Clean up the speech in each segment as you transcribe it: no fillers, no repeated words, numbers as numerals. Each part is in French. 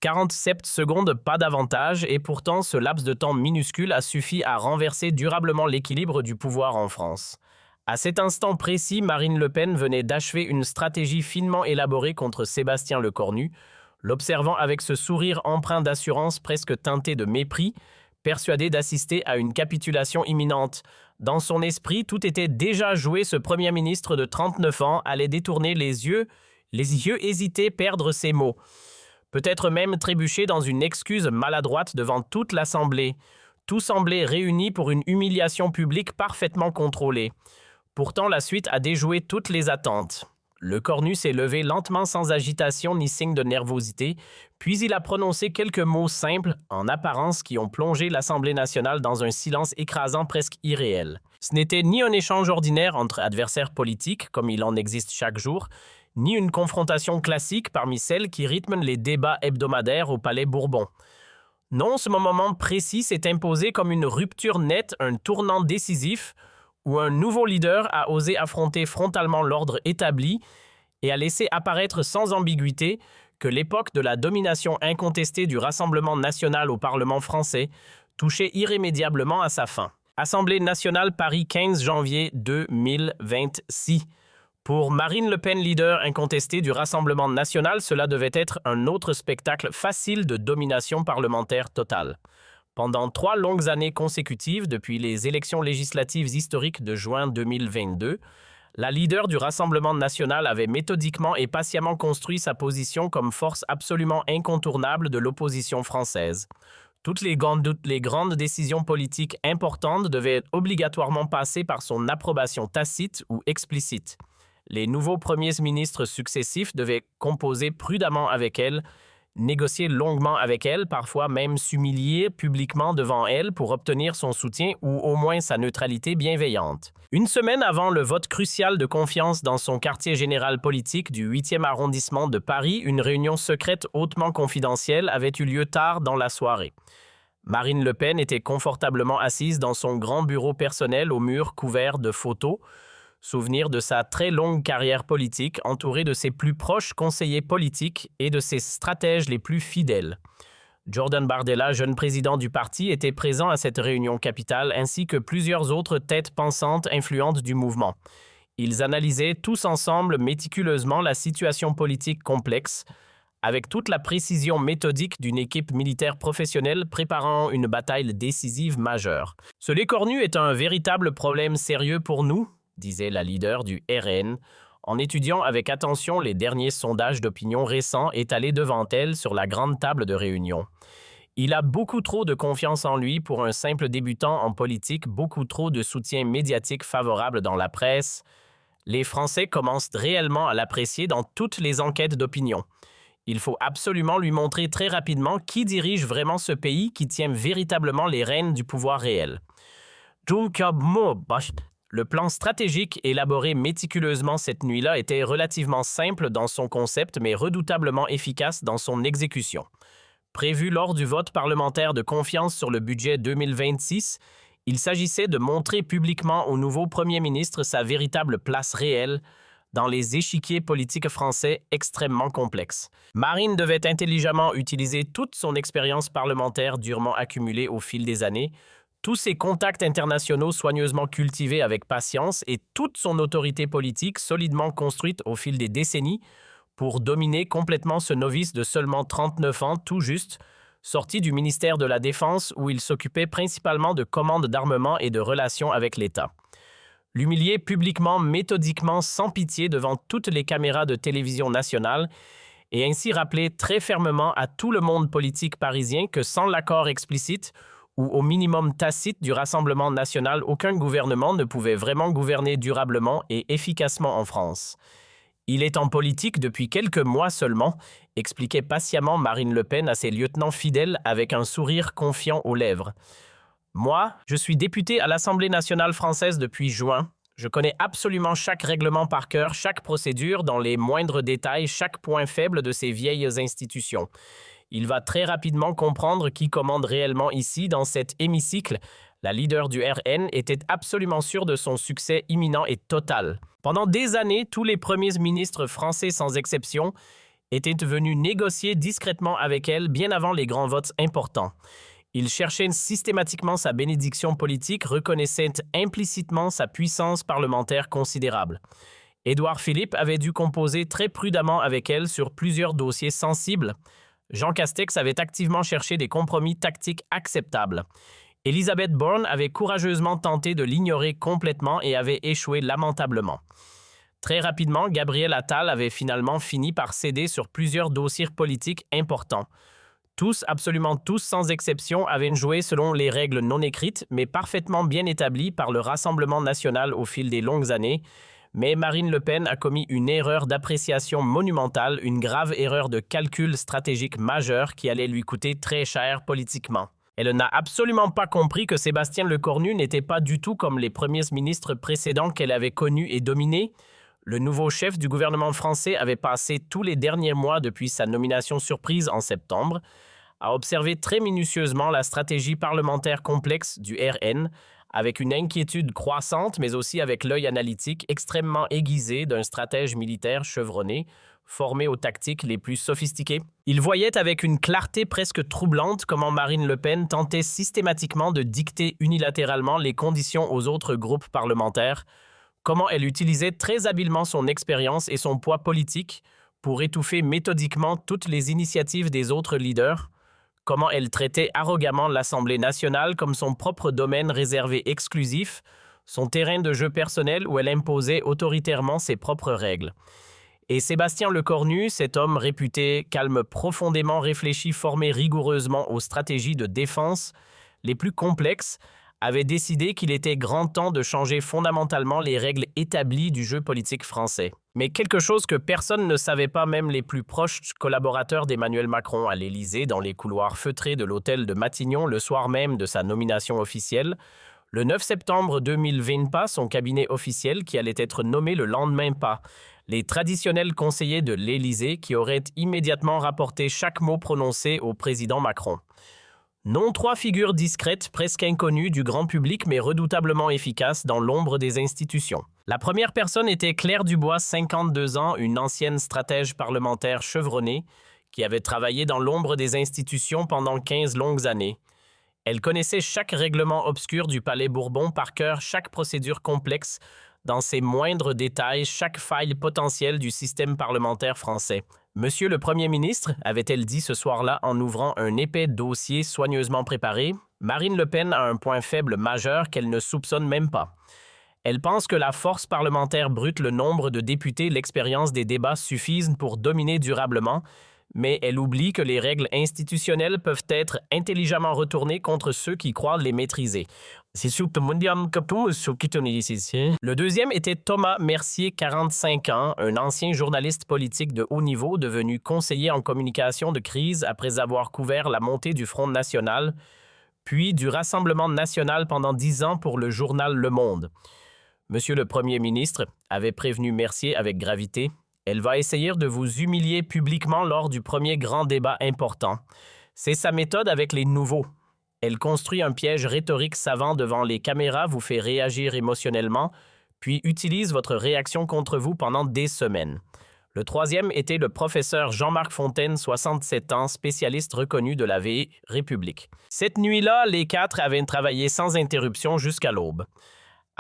47 secondes, pas davantage, et pourtant ce laps de temps minuscule a suffi à renverser durablement l'équilibre du pouvoir en France. À cet instant précis, Marine Le Pen venait d'achever une stratégie finement élaborée contre Sébastien Lecornu, l'observant avec ce sourire empreint d'assurance presque teinté de mépris, persuadé d'assister à une capitulation imminente. Dans son esprit, tout était déjà joué, ce Premier ministre de 39 ans allait détourner les yeux hésités, perdre ses mots. Peut-être même trébucher dans une excuse maladroite devant toute l'Assemblée. Tout semblait réuni pour une humiliation publique parfaitement contrôlée. Pourtant, la suite a déjoué toutes les attentes. Lecornu s'est levé lentement sans agitation ni signe de nervosité, puis il a prononcé quelques mots simples, en apparence, qui ont plongé l'Assemblée nationale dans un silence écrasant presque irréel. Ce n'était ni un échange ordinaire entre adversaires politiques, comme il en existe chaque jour, ni une confrontation classique parmi celles qui rythment les débats hebdomadaires au Palais Bourbon. Non, ce moment précis s'est imposé comme une rupture nette, un tournant décisif, où un nouveau leader a osé affronter frontalement l'ordre établi et a laissé apparaître sans ambiguïté que l'époque de la domination incontestée du Rassemblement national au Parlement français touchait irrémédiablement à sa fin. Assemblée nationale, Paris, 15 janvier 2026. Pour Marine Le Pen, leader incontesté du Rassemblement national, cela devait être un autre spectacle facile de domination parlementaire totale. Pendant 3 longues années consécutives, depuis les élections législatives historiques de juin 2022, la leader du Rassemblement national avait méthodiquement et patiemment construit sa position comme force absolument incontournable de l'opposition française. Toutes les grandes décisions politiques importantes devaient obligatoirement passer par son approbation tacite ou explicite. Les nouveaux premiers ministres successifs devaient composer prudemment avec elle, négocier longuement avec elle, parfois même s'humilier publiquement devant elle pour obtenir son soutien ou au moins sa neutralité bienveillante. Une semaine avant le vote crucial de confiance dans son quartier général politique du 8e arrondissement de Paris, une réunion secrète hautement confidentielle avait eu lieu tard dans la soirée. Marine Le Pen était confortablement assise dans son grand bureau personnel aux murs couverts de photos, souvenir de sa très longue carrière politique, entourée de ses plus proches conseillers politiques et de ses stratèges les plus fidèles. Jordan Bardella, jeune président du parti, était présent à cette réunion capitale, ainsi que plusieurs autres têtes pensantes influentes du mouvement. Ils analysaient tous ensemble méticuleusement la situation politique complexe, avec toute la précision méthodique d'une équipe militaire professionnelle préparant une bataille décisive majeure. Ce Lecornu est un véritable problème sérieux pour nous, disait la leader du RN, en étudiant avec attention les derniers sondages d'opinion récents étalés devant elle sur la grande table de réunion. Il a beaucoup trop de confiance en lui pour un simple débutant en politique, beaucoup trop de soutien médiatique favorable dans la presse. Les Français commencent réellement à l'apprécier dans toutes les enquêtes d'opinion. Il faut absolument lui montrer très rapidement qui dirige vraiment ce pays, qui tient véritablement les rênes du pouvoir réel. Le plan stratégique élaboré méticuleusement cette nuit-là était relativement simple dans son concept mais redoutablement efficace dans son exécution. Prévu lors du vote parlementaire de confiance sur le budget 2026, il s'agissait de montrer publiquement au nouveau Premier ministre sa véritable place réelle dans les échiquiers politiques français extrêmement complexes. Marine devait intelligemment utiliser toute son expérience parlementaire durement accumulée au fil des années, tous ses contacts internationaux soigneusement cultivés avec patience et toute son autorité politique solidement construite au fil des décennies pour dominer complètement ce novice de seulement 39 ans tout juste, sorti du ministère de la Défense où il s'occupait principalement de commandes d'armement et de relations avec l'État. L'humilier publiquement, méthodiquement, sans pitié devant toutes les caméras de télévision nationale et ainsi rappeler très fermement à tout le monde politique parisien que sans l'accord explicite ou au minimum tacite du Rassemblement national, aucun gouvernement ne pouvait vraiment gouverner durablement et efficacement en France. Il est en politique depuis quelques mois seulement, expliquait patiemment Marine Le Pen à ses lieutenants fidèles avec un sourire confiant aux lèvres. Moi, je suis député à l'Assemblée nationale française depuis juin. Je connais absolument chaque règlement par cœur, chaque procédure, dans les moindres détails, chaque point faible de ces vieilles institutions. Il va très rapidement comprendre qui commande réellement ici, dans cet hémicycle. La leader du RN était absolument sûre de son succès imminent et total. Pendant des années, tous les premiers ministres français sans exception était venu négocier discrètement avec elle bien avant les grands votes importants. Il cherchait systématiquement sa bénédiction politique, reconnaissait implicitement sa puissance parlementaire considérable. Édouard Philippe avait dû composer très prudemment avec elle sur plusieurs dossiers sensibles. Jean Castex avait activement cherché des compromis tactiques acceptables. Elisabeth Borne avait courageusement tenté de l'ignorer complètement et avait échoué lamentablement. Très rapidement, Gabriel Attal avait finalement fini par céder sur plusieurs dossiers politiques importants. Tous, absolument tous, sans exception, avaient joué selon les règles non écrites, mais parfaitement bien établies par le Rassemblement national au fil des longues années. Mais Marine Le Pen a commis une erreur d'appréciation monumentale, une grave erreur de calcul stratégique majeure qui allait lui coûter très cher politiquement. Elle n'a absolument pas compris que Sébastien Lecornu n'était pas du tout comme les premiers ministres précédents qu'elle avait connus et dominés. Le nouveau chef du gouvernement français avait passé tous les derniers mois depuis sa nomination surprise en septembre à observer très minutieusement la stratégie parlementaire complexe du RN, avec une inquiétude croissante, mais aussi avec l'œil analytique extrêmement aiguisé d'un stratège militaire chevronné, formé aux tactiques les plus sophistiquées. Il voyait avec une clarté presque troublante comment Marine Le Pen tentait systématiquement de dicter unilatéralement les conditions aux autres groupes parlementaires, comment elle utilisait très habilement son expérience et son poids politique pour étouffer méthodiquement toutes les initiatives des autres leaders, comment elle traitait arrogamment l'Assemblée nationale comme son propre domaine réservé exclusif, son terrain de jeu personnel où elle imposait autoritairement ses propres règles. Et Sébastien Lecornu, cet homme réputé calme, profondément réfléchi, formé rigoureusement aux stratégies de défense les plus complexes, avait décidé qu'il était grand temps de changer fondamentalement les règles établies du jeu politique français. Mais quelque chose que personne ne savait pas, même les plus proches collaborateurs d'Emmanuel Macron à l'Élysée, dans les couloirs feutrés de l'hôtel de Matignon le soir même de sa nomination officielle, le 9 septembre 2020, son cabinet officiel qui allait être nommé le lendemain pas, les traditionnels conseillers de l'Élysée qui auraient immédiatement rapporté chaque mot prononcé au président Macron. Non, trois figures discrètes, presque inconnues du grand public, mais redoutablement efficaces dans l'ombre des institutions. La première personne était Claire Dubois, 52 ans, une ancienne stratège parlementaire chevronnée, qui avait travaillé dans l'ombre des institutions pendant 15 longues années. Elle connaissait chaque règlement obscur du Palais Bourbon par cœur, chaque procédure complexe, dans ses moindres détails, chaque faille potentielle du système parlementaire français. Monsieur le Premier ministre, avait-elle dit ce soir-là en ouvrant un épais dossier soigneusement préparé, Marine Le Pen a un point faible majeur qu'elle ne soupçonne même pas. Elle pense que la force parlementaire brute, le nombre de députés, l'expérience des débats suffisent pour dominer durablement, mais elle oublie que les règles institutionnelles peuvent être intelligemment retournées contre ceux qui croient les maîtriser. Le deuxième était Thomas Mercier, 45 ans, un ancien journaliste politique de haut niveau devenu conseiller en communication de crise après avoir couvert la montée du Front National, puis du Rassemblement national pendant 10 ans pour le journal Le Monde. Monsieur le Premier ministre avait prévenu Mercier avec gravité. Elle va essayer de vous humilier publiquement lors du premier grand débat important. C'est sa méthode avec les nouveaux. Elle construit un piège rhétorique savant devant les caméras, vous fait réagir émotionnellement, puis utilise votre réaction contre vous pendant des semaines. Le troisième était le professeur Jean-Marc Fontaine, 67 ans, spécialiste reconnu de la vieille République. Cette nuit-là, les quatre avaient travaillé sans interruption jusqu'à l'aube.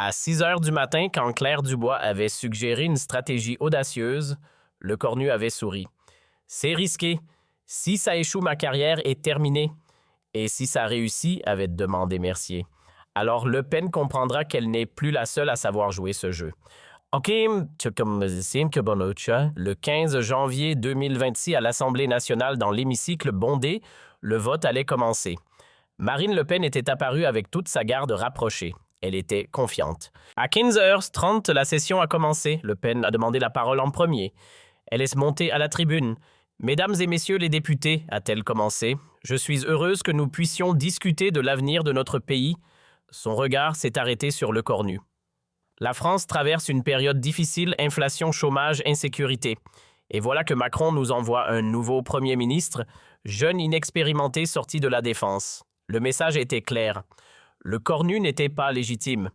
À 6 heures du matin, quand Claire Dubois avait suggéré une stratégie audacieuse, Lecornu avait souri. « C'est risqué. Si ça échoue, ma carrière est terminée. » Et si ça réussit, avait demandé Mercier. Alors Le Pen comprendra qu'elle n'est plus la seule à savoir jouer ce jeu. OK, le 15 janvier 2026 à l'Assemblée nationale dans l'hémicycle bondé, le vote allait commencer. Marine Le Pen était apparue avec toute sa garde rapprochée. Elle était confiante. À 15h30, la session a commencé. Le Pen a demandé la parole en premier. Elle est montée à la tribune. « Mesdames et messieurs les députés », a-t-elle commencé, « je suis heureuse que nous puissions discuter de l'avenir de notre pays. » Son regard s'est arrêté sur Lecornu. La France traverse une période difficile, inflation, chômage, insécurité. Et voilà que Macron nous envoie un nouveau Premier ministre, jeune inexpérimenté sorti de la défense. Le message était clair. Lecornu n'était pas légitime.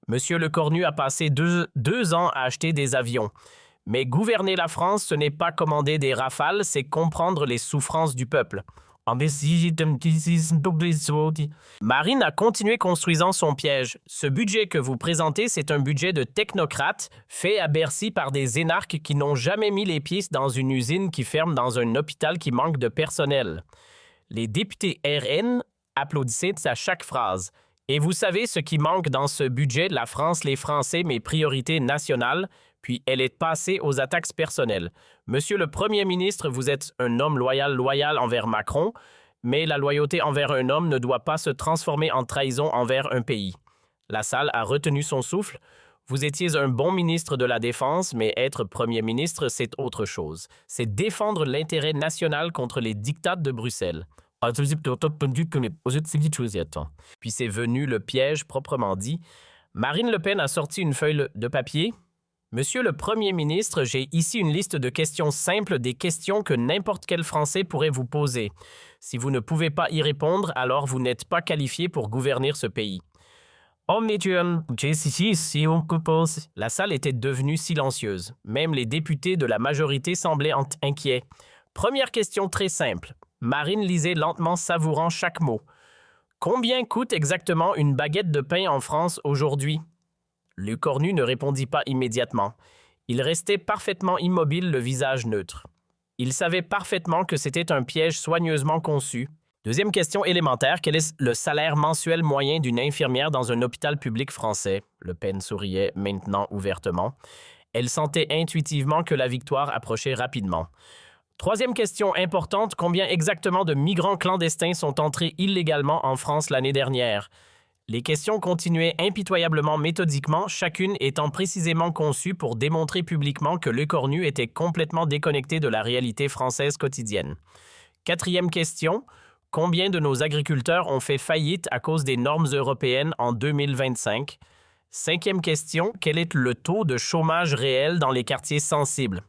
Monsieur Lecornu a passé deux ans à acheter des avions. Mais gouverner la France, ce n'est pas commander des rafales, c'est comprendre les souffrances du peuple. Marine a continué construisant son piège. Ce budget que vous présentez, c'est un budget de technocrate fait à Bercy par des énarques qui n'ont jamais mis les pieds dans une usine qui ferme dans un hôpital qui manque de personnel. Les députés RN applaudissaient à chaque phrase. Et vous savez ce qui manque dans ce budget, la France, les Français, mes priorités nationales, puis elle est passée aux attaques personnelles. Monsieur le Premier ministre, vous êtes un homme loyal envers Macron, mais la loyauté envers un homme ne doit pas se transformer en trahison envers un pays. La salle a retenu son souffle. Vous étiez un bon ministre de la Défense, mais être Premier ministre, c'est autre chose. C'est défendre l'intérêt national contre les dictats de Bruxelles. Puis c'est venu le piège proprement dit. Marine Le Pen a sorti une feuille de papier. Monsieur le Premier ministre, j'ai ici une liste de questions simples, des questions que n'importe quel Français pourrait vous poser. Si vous ne pouvez pas y répondre, alors vous n'êtes pas qualifié pour gouverner ce pays. La salle était devenue silencieuse. Même les députés de la majorité semblaient inquiets. Première question très simple. Marine lisait lentement, savourant chaque mot. Combien coûte exactement une baguette de pain en France aujourd'hui? Le cornu ne répondit pas immédiatement. Il restait parfaitement immobile, le visage neutre. Il savait parfaitement que c'était un piège soigneusement conçu. Deuxième question élémentaire, quel est le salaire mensuel moyen d'une infirmière dans un hôpital public français? Le Pen souriait maintenant ouvertement. Elle sentait intuitivement que la victoire approchait rapidement. Troisième question importante, combien exactement de migrants clandestins sont entrés illégalement en France l'année dernière? Les questions continuaient impitoyablement méthodiquement, chacune étant précisément conçue pour démontrer publiquement que Le Cornu était complètement déconnecté de la réalité française quotidienne. Quatrième question, combien de nos agriculteurs ont fait faillite à cause des normes européennes en 2025? Cinquième question, quel est le taux de chômage réel dans les quartiers sensibles?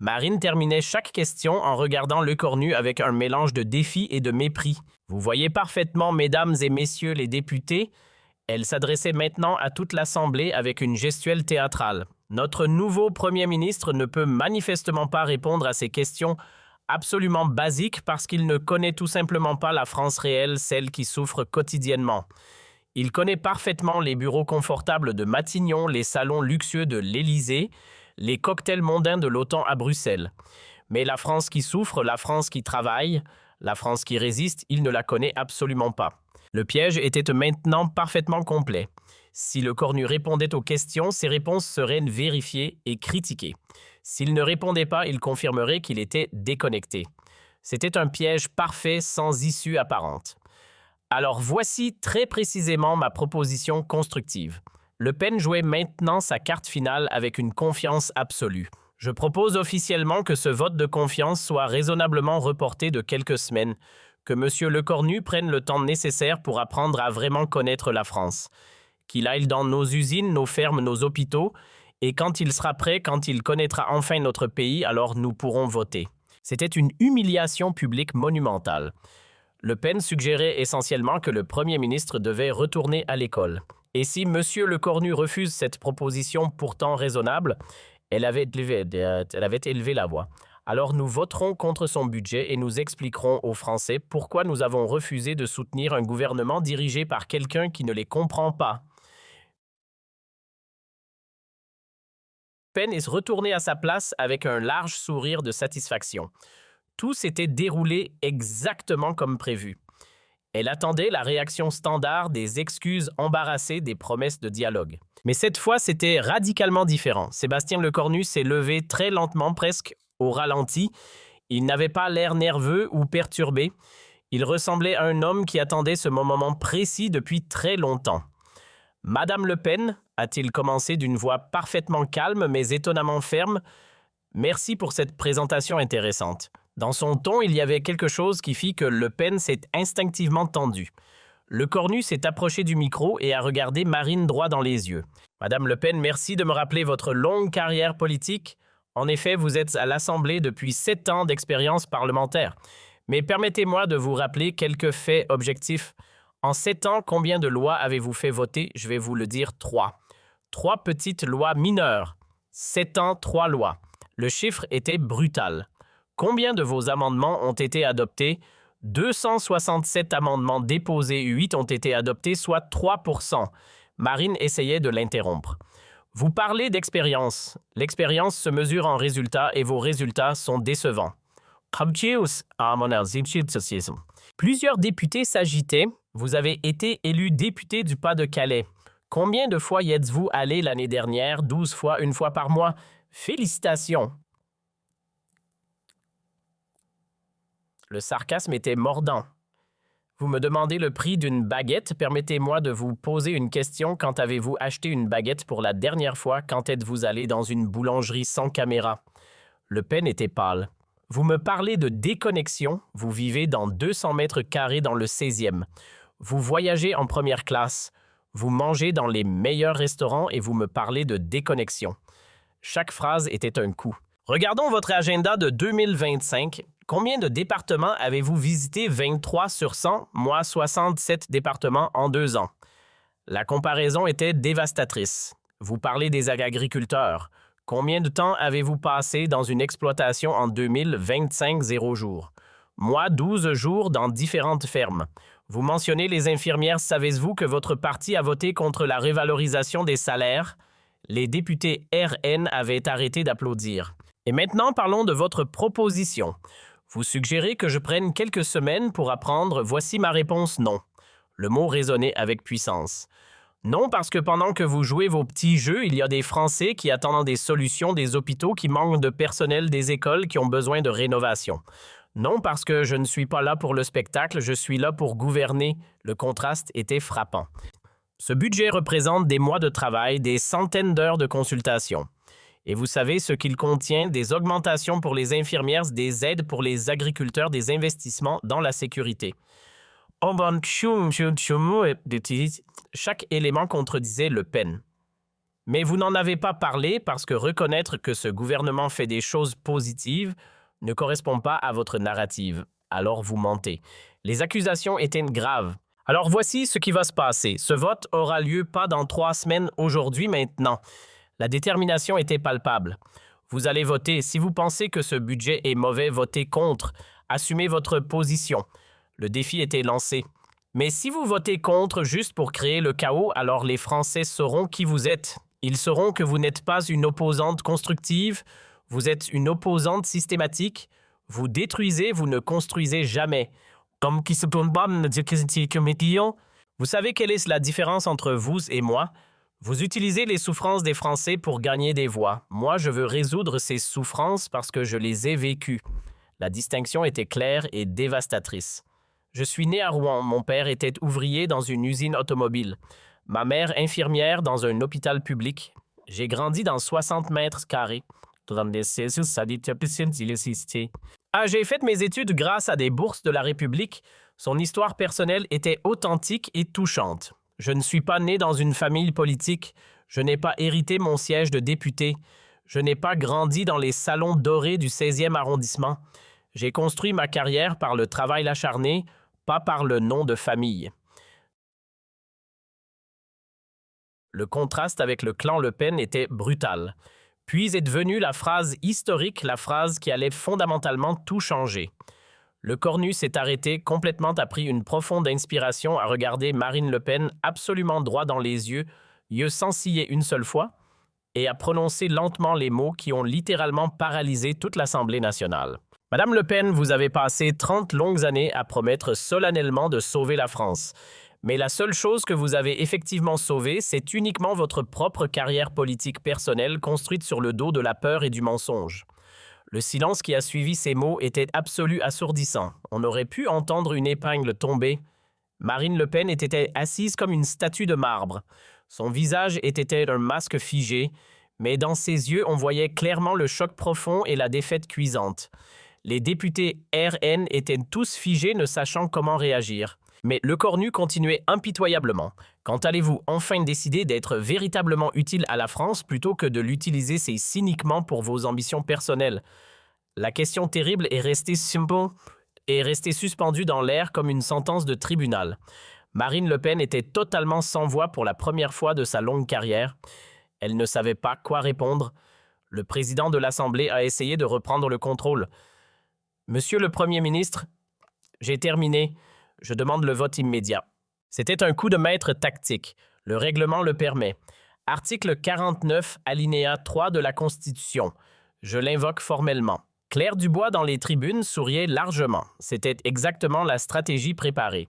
Marine terminait chaque question en regardant Le Cornu avec un mélange de défi et de mépris. Vous voyez parfaitement, mesdames et messieurs les députés, elle s'adressait maintenant à toute l'Assemblée avec une gestuelle théâtrale. Notre nouveau Premier ministre ne peut manifestement pas répondre à ces questions absolument basiques parce qu'il ne connaît tout simplement pas la France réelle, celle qui souffre quotidiennement. Il connaît parfaitement les bureaux confortables de Matignon, les salons luxueux de l'Élysée, les cocktails mondains de l'OTAN à Bruxelles. Mais la France qui souffre, la France qui travaille, la France qui résiste, il ne la connaît absolument pas. Le piège était maintenant parfaitement complet. Si Le Cornu répondait aux questions, ses réponses seraient vérifiées et critiquées. S'il ne répondait pas, il confirmerait qu'il était déconnecté. C'était un piège parfait sans issue apparente. Alors voici très précisément ma proposition constructive. Le Pen jouait maintenant sa carte finale avec une confiance absolue. Je propose officiellement que ce vote de confiance soit raisonnablement reporté de quelques semaines, que M. Le Cornu prenne le temps nécessaire pour apprendre à vraiment connaître la France, qu'il aille dans nos usines, nos fermes, nos hôpitaux, et quand il sera prêt, quand il connaîtra enfin notre pays, alors nous pourrons voter. C'était une humiliation publique monumentale. Le Pen suggérait essentiellement que le Premier ministre devait retourner à l'école. Et si M. Le Cornu refuse cette proposition pourtant raisonnable, elle avait élevé la voix. Alors nous voterons contre son budget et nous expliquerons aux Français pourquoi nous avons refusé de soutenir un gouvernement dirigé par quelqu'un qui ne les comprend pas. Pen est retourné à sa place avec un large sourire de satisfaction. Tout s'était déroulé exactement comme prévu. Elle attendait la réaction standard, des excuses embarrassées, des promesses de dialogue. Mais cette fois, c'était radicalement différent. Sébastien Le Cornu s'est levé très lentement, presque au ralenti. Il n'avait pas l'air nerveux ou perturbé. Il ressemblait à un homme qui attendait ce moment précis depuis très longtemps. « Madame Le Pen », a-t-il commencé d'une voix parfaitement calme mais étonnamment ferme, « merci pour cette présentation intéressante. » Dans son ton, il y avait quelque chose qui fit que Le Pen s'est instinctivement tendu. Le Cornu s'est approché du micro et a regardé Marine droit dans les yeux. « Madame Le Pen, merci de me rappeler votre longue carrière politique. En effet, vous êtes à l'Assemblée depuis 7 ans d'expérience parlementaire. Mais permettez-moi de vous rappeler quelques faits objectifs. En 7 ans, combien de lois avez-vous fait voter? Je vais vous le dire, 3. 3 petites lois mineures. 7 ans, 3 lois. Le chiffre était brutal. Combien de vos amendements ont été adoptés? 267 amendements déposés, 8 ont été adoptés, soit 3%. Marine essayait de l'interrompre. Vous parlez d'expérience. L'expérience se mesure en résultats et vos résultats sont décevants. Plusieurs députés s'agitaient. Vous avez été élu député du Pas-de-Calais. Combien de fois y êtes-vous allé l'année dernière? 12 fois, une fois par mois. Félicitations. Le sarcasme était mordant. Vous me demandez le prix d'une baguette. Permettez-moi de vous poser une question. Quand avez-vous acheté une baguette pour la dernière fois? Quand êtes-vous allé dans une boulangerie sans caméra? Le Pen était pâle. Vous me parlez de déconnexion. Vous vivez dans 200 mètres carrés dans le 16e. Vous voyagez en première classe. Vous mangez dans les meilleurs restaurants et vous me parlez de déconnexion. Chaque phrase était un coup. Regardons votre agenda de 2025. Combien de départements avez-vous visité? 23 sur 100, moi 67 départements en 2 ans. La comparaison était dévastatrice. Vous parlez des agriculteurs. Combien de temps avez-vous passé dans une exploitation en 2025? 0 jours. Moi, 12 jours dans différentes fermes. Vous mentionnez les infirmières. Savez-vous que votre parti a voté contre la revalorisation des salaires? Les députés RN avaient arrêté d'applaudir. Et maintenant, parlons de votre proposition. Vous suggérez que je prenne quelques semaines pour apprendre. Voici ma réponse: non. Le mot résonnait avec puissance. Non, parce que pendant que vous jouez vos petits jeux, il y a des Français qui attendent des solutions, des hôpitaux qui manquent de personnel, des écoles qui ont besoin de rénovation. Non, parce que je ne suis pas là pour le spectacle, je suis là pour gouverner. Le contraste était frappant. Ce budget représente des mois de travail, des centaines d'heures de consultation. Et vous savez ce qu'il contient? Des augmentations pour les infirmières, des aides pour les agriculteurs, des investissements dans la sécurité. Chaque élément contredisait Le Pen. Mais vous n'en avez pas parlé parce que reconnaître que ce gouvernement fait des choses positives ne correspond pas à votre narrative. Alors vous mentez. Les accusations étaient graves. Alors voici ce qui va se passer. Ce vote aura lieu pas dans 3 semaines, aujourd'hui, maintenant. La détermination était palpable. Vous allez voter. Si vous pensez que ce budget est mauvais, votez contre. Assumez votre position. Le défi était lancé. Mais si vous votez contre juste pour créer le chaos, alors les Français sauront qui vous êtes. Ils sauront que vous n'êtes pas une opposante constructive, vous êtes une opposante systématique. Vous détruisez, vous ne construisez jamais. Vous savez quelle est la différence entre vous et moi? Vous utilisez les souffrances des Français pour gagner des voix. Moi, je veux résoudre ces souffrances parce que je les ai vécues. La distinction était claire et dévastatrice. Je suis né à Rouen. Mon père était ouvrier dans une usine automobile. Ma mère infirmière dans un hôpital public. J'ai grandi dans 60 mètres carrés. J'ai fait mes études grâce à des bourses de la République. Son histoire personnelle était authentique et touchante. Je ne suis pas né dans une famille politique. Je n'ai pas hérité mon siège de député. Je n'ai pas grandi dans les salons dorés du 16e arrondissement. J'ai construit ma carrière par le travail acharné, pas par le nom de famille. Le contraste avec le clan Le Pen était brutal. Puis est devenue la phrase historique, la phrase qui allait fondamentalement tout changer. Le cornu s'est arrêté, complètement a pris une profonde inspiration à regarder Marine Le Pen absolument droit dans les yeux sans ciller une seule fois, et à prononcer lentement les mots qui ont littéralement paralysé toute l'Assemblée nationale. Madame Le Pen, vous avez passé 30 longues années à promettre solennellement de sauver la France. Mais la seule chose que vous avez effectivement sauvée, c'est uniquement votre propre carrière politique personnelle construite sur le dos de la peur et du mensonge. Le silence qui a suivi ces mots était absolu assourdissant. On aurait pu entendre une épingle tomber. Marine Le Pen était assise comme une statue de marbre. Son visage était un masque figé, mais dans ses yeux, on voyait clairement le choc profond et la défaite cuisante. Les députés RN étaient tous figés, ne sachant comment réagir. Mais le cornu continuait impitoyablement. Quand allez-vous enfin décider d'être véritablement utile à la France plutôt que de l'utiliser si cyniquement pour vos ambitions personnelles? La question terrible est restée suspendue dans l'air comme une sentence de tribunal. Marine Le Pen était totalement sans voix pour la première fois de sa longue carrière. Elle ne savait pas quoi répondre. Le président de l'Assemblée a essayé de reprendre le contrôle. Monsieur le Premier ministre, j'ai terminé. Je demande le vote immédiat. C'était un coup de maître tactique. Le règlement le permet. Article 49, alinéa 3 de la Constitution. Je l'invoque formellement. Claire Dubois dans les tribunes souriait largement. C'était exactement la stratégie préparée.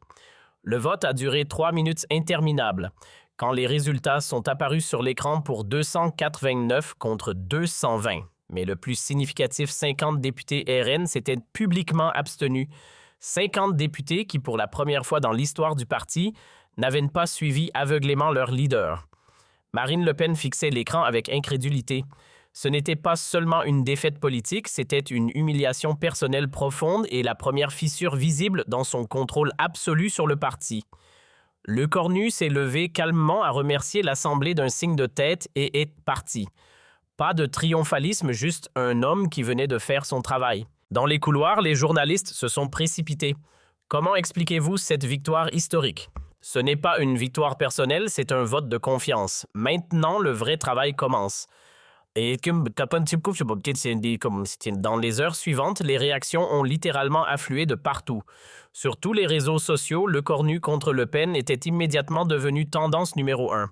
Le vote a duré 3 minutes interminables. Quand les résultats sont apparus sur l'écran pour 289 contre 220. Mais le plus significatif, 50 députés RN s'étaient publiquement abstenus. 50 députés qui, pour la première fois dans l'histoire du parti, n'avaient pas suivi aveuglément leur leader. Marine Le Pen fixait l'écran avec incrédulité. Ce n'était pas seulement une défaite politique, c'était une humiliation personnelle profonde et la première fissure visible dans son contrôle absolu sur le parti. Lecornu s'est levé calmement à remercier l'Assemblée d'un signe de tête et est parti. Pas de triomphalisme, juste un homme qui venait de faire son travail. Dans les couloirs, les journalistes se sont précipités. Comment expliquez-vous cette victoire historique? Ce n'est pas une victoire personnelle, c'est un vote de confiance. Maintenant, le vrai travail commence. Et dans les heures suivantes, les réactions ont littéralement afflué de partout. Sur tous les réseaux sociaux, Lecornu contre Le Pen était immédiatement devenu tendance numéro 1.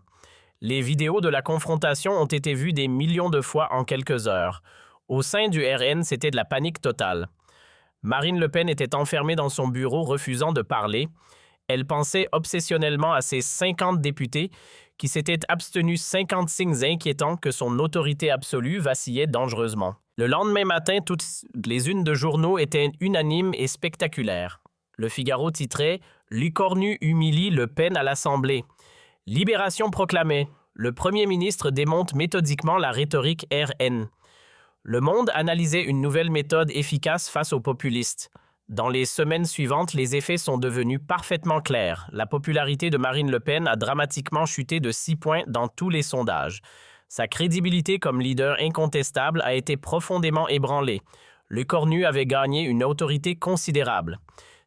Les vidéos de la confrontation ont été vues des millions de fois en quelques heures. Au sein du RN, c'était de la panique totale. Marine Le Pen était enfermée dans son bureau, refusant de parler. Elle pensait obsessionnellement à ses 50 députés qui s'étaient abstenus, 50 signes inquiétants que son autorité absolue vacillait dangereusement. Le lendemain matin, toutes les unes de journaux étaient unanimes et spectaculaires. Le Figaro titrait « Lecornu humilie Le Pen à l'Assemblée ». Libération proclamée. Le Premier ministre démonte méthodiquement la rhétorique RN. Le Monde analysait une nouvelle méthode efficace face aux populistes. Dans les semaines suivantes, les effets sont devenus parfaitement clairs. La popularité de Marine Le Pen a dramatiquement chuté de 6 points dans tous les sondages. Sa crédibilité comme leader incontestable a été profondément ébranlée. Lecornu avait gagné une autorité considérable.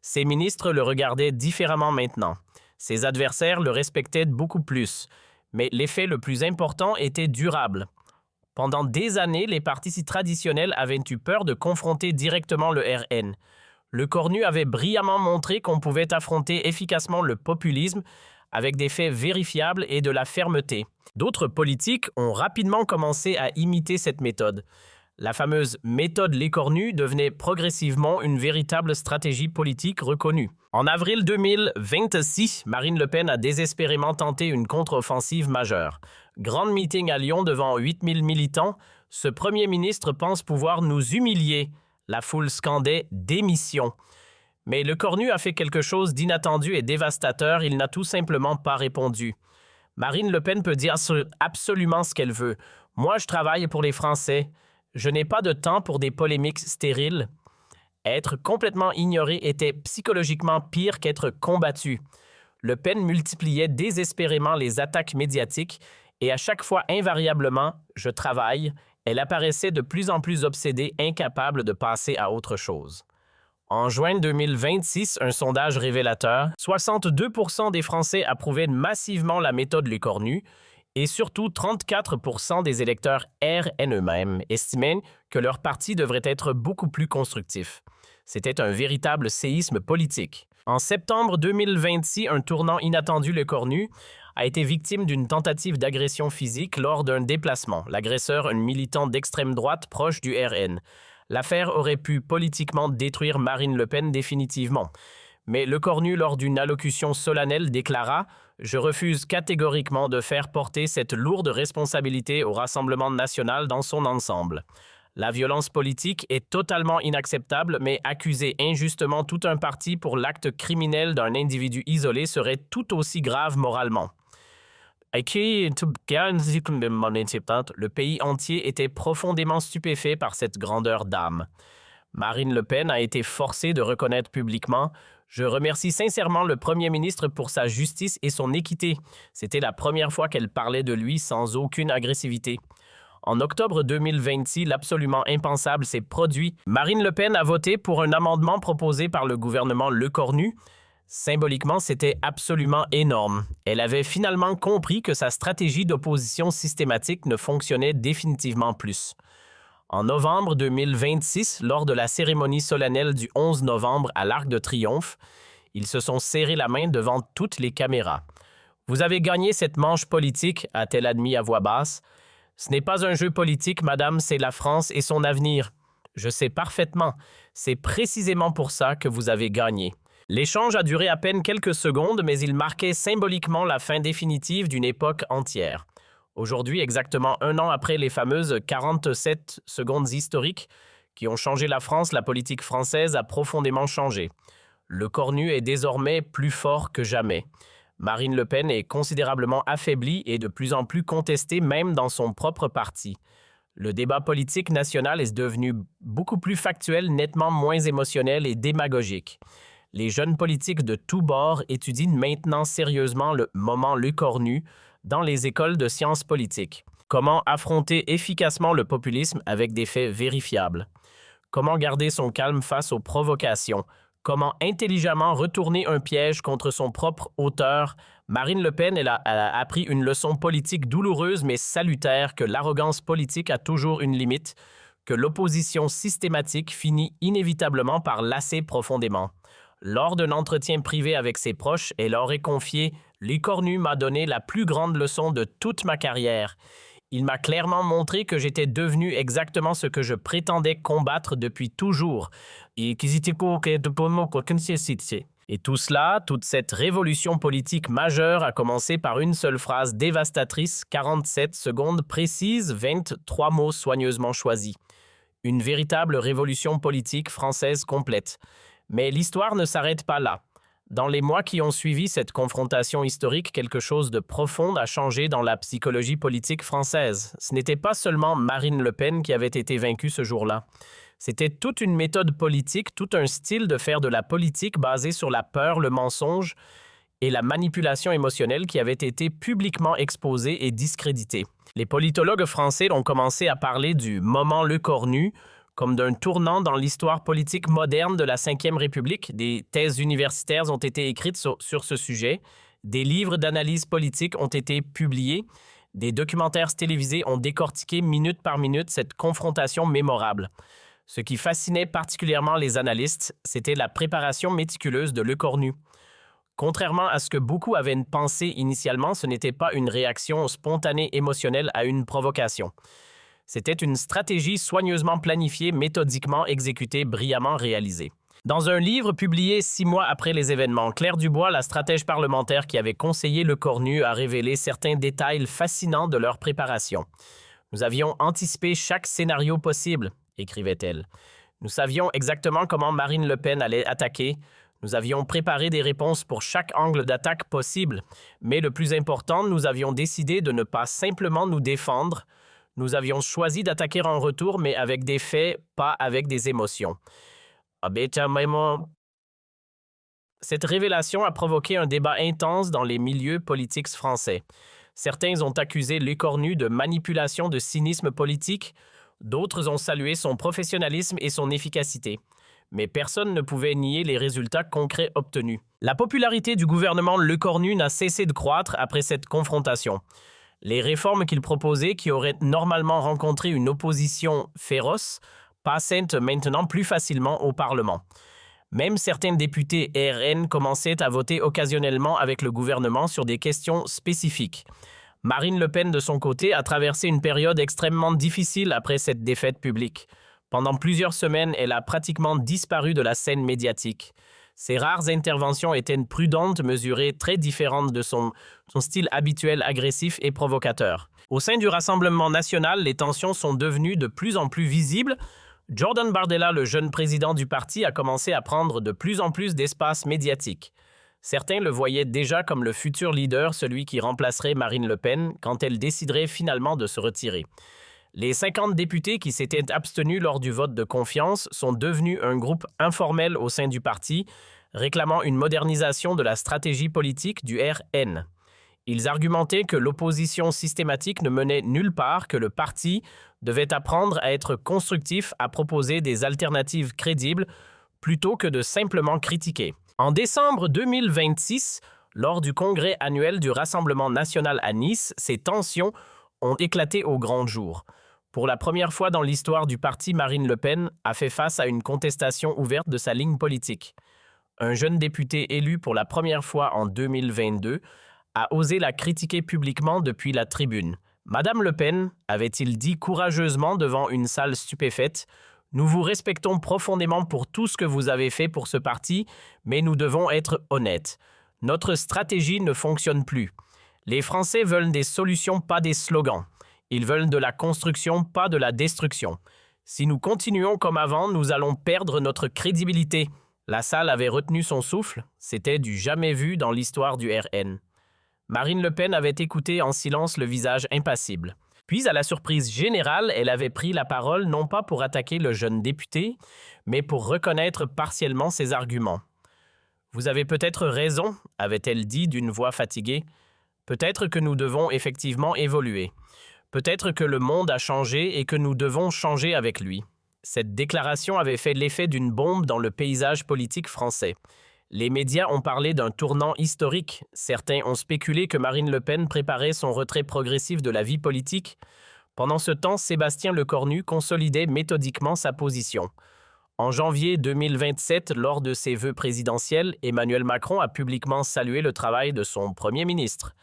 Ses ministres le regardaient différemment maintenant. Ses adversaires le respectaient beaucoup plus. Mais l'effet le plus important était durable. Pendant des années, les partis traditionnels avaient eu peur de confronter directement le RN. Lecornu avait brillamment montré qu'on pouvait affronter efficacement le populisme avec des faits vérifiables et de la fermeté. D'autres politiques ont rapidement commencé à imiter cette méthode. La fameuse méthode Lecornu devenait progressivement une véritable stratégie politique reconnue. En avril 2026, Marine Le Pen a désespérément tenté une contre-offensive majeure. Grand meeting à Lyon devant 8000 militants, ce Premier ministre pense pouvoir nous humilier. La foule scandait « démission ». Mais Lecornu a fait quelque chose d'inattendu et dévastateur, il n'a tout simplement pas répondu. Marine Le Pen peut dire absolument ce qu'elle veut. « Moi, je travaille pour les Français. Je n'ai pas de temps pour des polémiques stériles. » Être complètement ignoré était psychologiquement pire qu'être combattu. Le Pen multipliait désespérément les attaques médiatiques et à chaque fois invariablement « je travaille », elle apparaissait de plus en plus obsédée, incapable de passer à autre chose. En juin 2026, un sondage révélateur, 62% des Français approuvaient massivement la méthode Lecornu et surtout 34% des électeurs RN eux-mêmes estimaient que leur parti devrait être beaucoup plus constructif. C'était un véritable séisme politique. En septembre 2026, un tournant inattendu Lecornu a été victime d'une tentative d'agression physique lors d'un déplacement. L'agresseur, un militant d'extrême droite proche du RN. L'affaire aurait pu politiquement détruire Marine Le Pen définitivement. Mais Lecornu, lors d'une allocution solennelle, déclara « Je refuse catégoriquement de faire porter cette lourde responsabilité au Rassemblement national dans son ensemble. La violence politique est totalement inacceptable, mais accuser injustement tout un parti pour l'acte criminel d'un individu isolé serait tout aussi grave moralement. » Le pays entier était profondément stupéfait par cette grandeur d'âme. Marine Le Pen a été forcée de reconnaître publiquement « Je remercie sincèrement le Premier ministre pour sa justice et son équité. » C'était la première fois qu'elle parlait de lui sans aucune agressivité. En octobre 2026, l'absolument impensable s'est produit. Marine Le Pen a voté pour un amendement proposé par le gouvernement Lecornu. Symboliquement, c'était absolument énorme. Elle avait finalement compris que sa stratégie d'opposition systématique ne fonctionnait définitivement plus. En novembre 2026, lors de la cérémonie solennelle du 11 novembre à l'Arc de Triomphe, ils se sont serrés la main devant toutes les caméras. « Vous avez gagné cette manche politique », a-t-elle admis à voix basse. « Ce n'est pas un jeu politique, madame, c'est la France et son avenir. Je sais parfaitement, c'est précisément pour ça que vous avez gagné. » L'échange a duré à peine quelques secondes, mais il marquait symboliquement la fin définitive d'une époque entière. Aujourd'hui, exactement un an après les fameuses 47 secondes historiques qui ont changé la France, la politique française a profondément changé. Le cornu est désormais plus fort que jamais. Marine Le Pen est considérablement affaiblie et de plus en plus contestée même dans son propre parti. Le débat politique national est devenu beaucoup plus factuel, nettement moins émotionnel et démagogique. Les jeunes politiques de tous bords étudient maintenant sérieusement le moment Le Cornu dans les écoles de sciences politiques. Comment affronter efficacement le populisme avec des faits vérifiables? Comment garder son calme face aux provocations? Comment intelligemment retourner un piège contre son propre auteur? Marine Le Pen elle a appris une leçon politique douloureuse mais salutaire que l'arrogance politique a toujours une limite, que l'opposition systématique finit inévitablement par lasser profondément. Lors d'un entretien privé avec ses proches, elle aurait confié « Le Cornu m'a donné la plus grande leçon de toute ma carrière. Il m'a clairement montré que j'étais devenu exactement ce que je prétendais combattre depuis toujours. » Et tout cela, toute cette révolution politique majeure a commencé par une seule phrase dévastatrice, 47 secondes précises, 23 mots soigneusement choisis. Une véritable révolution politique française complète. Mais l'histoire ne s'arrête pas là. Dans les mois qui ont suivi cette confrontation historique, quelque chose de profond a changé dans la psychologie politique française. Ce n'était pas seulement Marine Le Pen qui avait été vaincue ce jour-là. C'était toute une méthode politique, tout un style de faire de la politique basé sur la peur, le mensonge et la manipulation émotionnelle qui avait été publiquement exposé et discrédité. Les politologues français ont commencé à parler du « moment Le Cornu », comme d'un tournant dans l'histoire politique moderne de la Ve République. Des thèses universitaires ont été écrites sur ce sujet, des livres d'analyse politique ont été publiés, des documentaires télévisés ont décortiqué minute par minute cette confrontation mémorable. Ce qui fascinait particulièrement les analystes, c'était la préparation méticuleuse de Le Cornu. Contrairement à ce que beaucoup avaient pensé initialement, ce n'était pas une réaction spontanée émotionnelle à une provocation. C'était une stratégie soigneusement planifiée, méthodiquement exécutée, brillamment réalisée. Dans un livre publié 6 mois après les événements, Claire Dubois, la stratège parlementaire qui avait conseillé Le Cornu, a révélé certains détails fascinants de leur préparation. « Nous avions anticipé chaque scénario possible », écrivait-elle. « Nous savions exactement comment Marine Le Pen allait attaquer. Nous avions préparé des réponses pour chaque angle d'attaque possible. Mais le plus important, nous avions décidé de ne pas simplement nous défendre. Nous avions choisi d'attaquer en retour, mais avec des faits, pas avec des émotions. » Cette révélation a provoqué un débat intense dans les milieux politiques français. Certains ont accusé Le Cornu de manipulation de cynisme politique, d'autres ont salué son professionnalisme et son efficacité. Mais personne ne pouvait nier les résultats concrets obtenus. La popularité du gouvernement Le Cornu n'a cessé de croître après cette confrontation. Les réformes qu'il proposait, qui auraient normalement rencontré une opposition féroce, passaient maintenant plus facilement au Parlement. Même certains députés RN commençaient à voter occasionnellement avec le gouvernement sur des questions spécifiques. Marine Le Pen, de son côté, a traversé une période extrêmement difficile après cette défaite publique. Pendant plusieurs semaines, elle a pratiquement disparu de la scène médiatique. Ses rares interventions étaient prudentes, mesurées, très différentes de son style habituel agressif et provocateur. Au sein du Rassemblement national, les tensions sont devenues de plus en plus visibles. Jordan Bardella, le jeune président du parti, a commencé à prendre de plus en plus d'espace médiatique. Certains le voyaient déjà comme le futur leader, celui qui remplacerait Marine Le Pen quand elle déciderait finalement de se retirer. Les 50 députés qui s'étaient abstenus lors du vote de confiance sont devenus un groupe informel au sein du parti, réclamant une modernisation de la stratégie politique du RN. Ils argumentaient que l'opposition systématique ne menait nulle part, que le parti devait apprendre à être constructif, à proposer des alternatives crédibles, plutôt que de simplement critiquer. En décembre 2026, lors du congrès annuel du Rassemblement national à Nice, ces tensions ont éclaté au grand jour. Pour la première fois dans l'histoire du parti, Marine Le Pen a fait face à une contestation ouverte de sa ligne politique. Un jeune député élu pour la première fois en 2022 a osé la critiquer publiquement depuis la tribune. Madame Le Pen, avait-il dit courageusement devant une salle stupéfaite, « Nous vous respectons profondément pour tout ce que vous avez fait pour ce parti, mais nous devons être honnêtes. Notre stratégie ne fonctionne plus. Les Français veulent des solutions, pas des slogans. Ils veulent de la construction, pas de la destruction. Si nous continuons comme avant, nous allons perdre notre crédibilité. » La salle avait retenu son souffle, c'était du jamais vu dans l'histoire du RN. Marine Le Pen avait écouté en silence, le visage impassible. Puis, à la surprise générale, elle avait pris la parole non pas pour attaquer le jeune député, mais pour reconnaître partiellement ses arguments. « Vous avez peut-être raison », avait-elle dit d'une voix fatiguée. « Peut-être que nous devons effectivement évoluer. Peut-être que le monde a changé et que nous devons changer avec lui. » Cette déclaration avait fait l'effet d'une bombe dans le paysage politique français. Les médias ont parlé d'un tournant historique. Certains ont spéculé que Marine Le Pen préparait son retrait progressif de la vie politique. Pendant ce temps, Sébastien Lecornu consolidait méthodiquement sa position. En janvier 2027, lors de ses vœux présidentiels, Emmanuel Macron a publiquement salué le travail de son Premier ministre.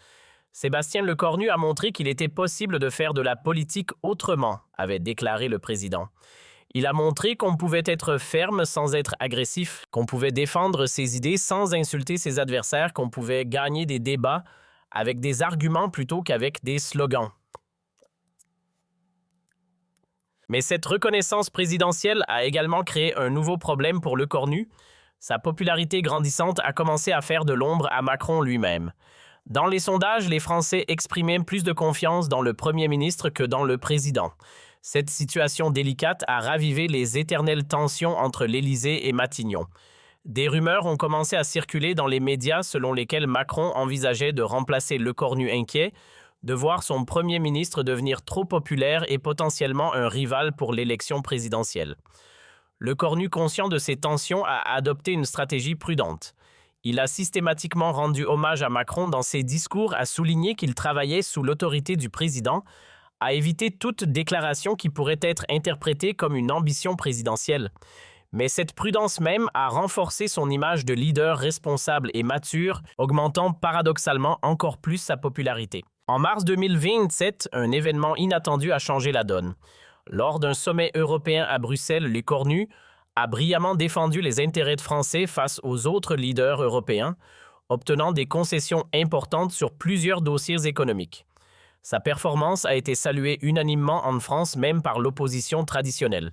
Sébastien Lecornu a montré qu'il était possible de faire de la politique autrement, avait déclaré le président. Il a montré qu'on pouvait être ferme sans être agressif, qu'on pouvait défendre ses idées sans insulter ses adversaires, qu'on pouvait gagner des débats avec des arguments plutôt qu'avec des slogans. Mais cette reconnaissance présidentielle a également créé un nouveau problème pour Lecornu. Sa popularité grandissante a commencé à faire de l'ombre à Macron lui-même. Dans les sondages, les Français exprimaient plus de confiance dans le Premier ministre que dans le président. Cette situation délicate a ravivé les éternelles tensions entre l'Élysée et Matignon. Des rumeurs ont commencé à circuler dans les médias selon lesquelles Macron envisageait de remplacer Lecornu inquiet, de voir son Premier ministre devenir trop populaire et potentiellement un rival pour l'élection présidentielle. Lecornu, conscient de ces tensions, a adopté une stratégie prudente. Il a systématiquement rendu hommage à Macron dans ses discours, a souligné qu'il travaillait sous l'autorité du président, a évité toute déclaration qui pourrait être interprétée comme une ambition présidentielle. Mais cette prudence même a renforcé son image de leader responsable et mature, augmentant paradoxalement encore plus sa popularité. En mars 2027, un événement inattendu a changé la donne. Lors d'un sommet européen à Bruxelles, Lecornu a brillamment défendu les intérêts de Français face aux autres leaders européens, obtenant des concessions importantes sur plusieurs dossiers économiques. Sa performance a été saluée unanimement en France, même par l'opposition traditionnelle.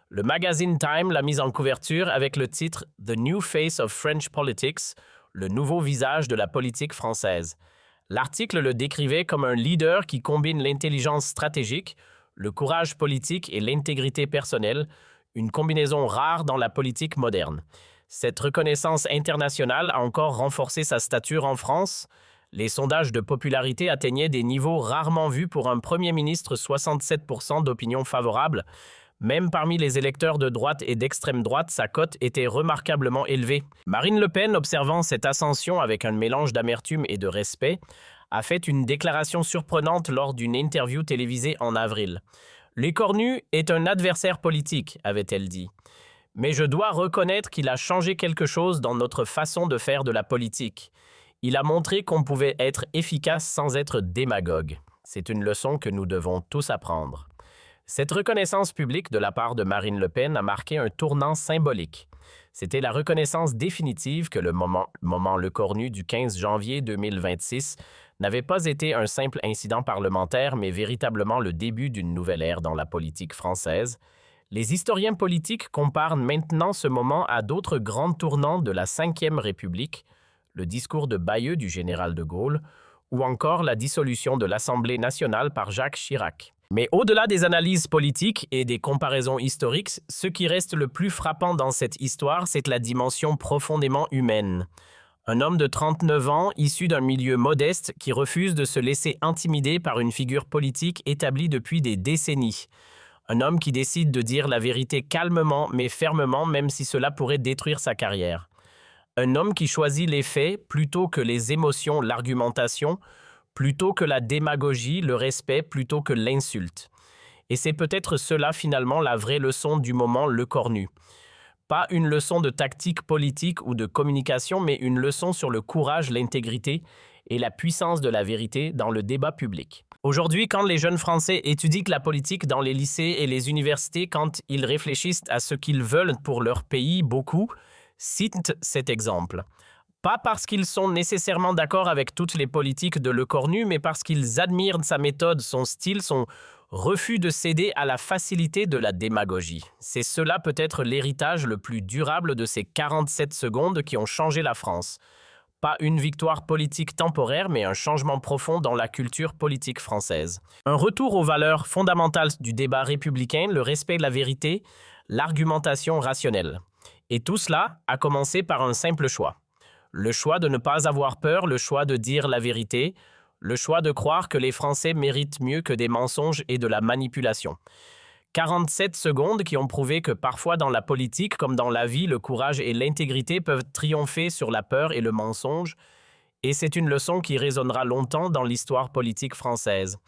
Le magazine Time l'a mise en couverture avec le titre « The New Face of French Politics », le nouveau visage de la politique française. L'article le décrivait comme un leader qui combine l'intelligence stratégique, le courage politique et l'intégrité personnelle, une combinaison rare dans la politique moderne. Cette reconnaissance internationale a encore renforcé sa stature en France. Les sondages de popularité atteignaient des niveaux rarement vus pour un Premier ministre, 67% d'opinion favorable. Même parmi les électeurs de droite et d'extrême droite, sa cote était remarquablement élevée. Marine Le Pen, observant cette ascension avec un mélange d'amertume et de respect, a fait une déclaration surprenante lors d'une interview télévisée en avril. « Lecornu est un adversaire politique », avait-elle dit. « Mais je dois reconnaître qu'il a changé quelque chose dans notre façon de faire de la politique. Il a montré qu'on pouvait être efficace sans être démagogue. C'est une leçon que nous devons tous apprendre. » Cette reconnaissance publique de la part de Marine Le Pen a marqué un tournant symbolique. C'était la reconnaissance définitive que le moment Lecornu du 15 janvier 2026 n'avait pas été un simple incident parlementaire, mais véritablement le début d'une nouvelle ère dans la politique française. Les historiens politiques comparent maintenant ce moment à d'autres grands tournants de la Ve République, le discours de Bayeux du général de Gaulle, ou encore la dissolution de l'Assemblée nationale par Jacques Chirac. Mais au-delà des analyses politiques et des comparaisons historiques, ce qui reste le plus frappant dans cette histoire, c'est la dimension profondément humaine. Un homme de 39 ans, issu d'un milieu modeste, qui refuse de se laisser intimider par une figure politique établie depuis des décennies. Un homme qui décide de dire la vérité calmement mais fermement, même si cela pourrait détruire sa carrière. Un homme qui choisit les faits plutôt que les émotions, l'argumentation, plutôt que la démagogie, le respect plutôt que l'insulte. Et c'est peut-être cela finalement la vraie leçon du moment Le Cornu. Pas une leçon de tactique politique ou de communication, mais une leçon sur le courage, l'intégrité et la puissance de la vérité dans le débat public. Aujourd'hui, quand les jeunes Français étudient la politique dans les lycées et les universités, quand ils réfléchissent à ce qu'ils veulent pour leur pays, beaucoup citent cet exemple. Pas parce qu'ils sont nécessairement d'accord avec toutes les politiques de Le Cornu, mais parce qu'ils admirent sa méthode, son style, son refus de céder à la facilité de la démagogie. C'est cela peut-être l'héritage le plus durable de ces 47 secondes qui ont changé la France. Pas une victoire politique temporaire, mais un changement profond dans la culture politique française. Un retour aux valeurs fondamentales du débat républicain, le respect de la vérité, l'argumentation rationnelle. Et tout cela a commencé par un simple choix. Le choix de ne pas avoir peur, le choix de dire la vérité, le choix de croire que les Français méritent mieux que des mensonges et de la manipulation. 47 secondes qui ont prouvé que parfois dans la politique, comme dans la vie, le courage et l'intégrité peuvent triompher sur la peur et le mensonge, et c'est une leçon qui résonnera longtemps dans l'histoire politique française.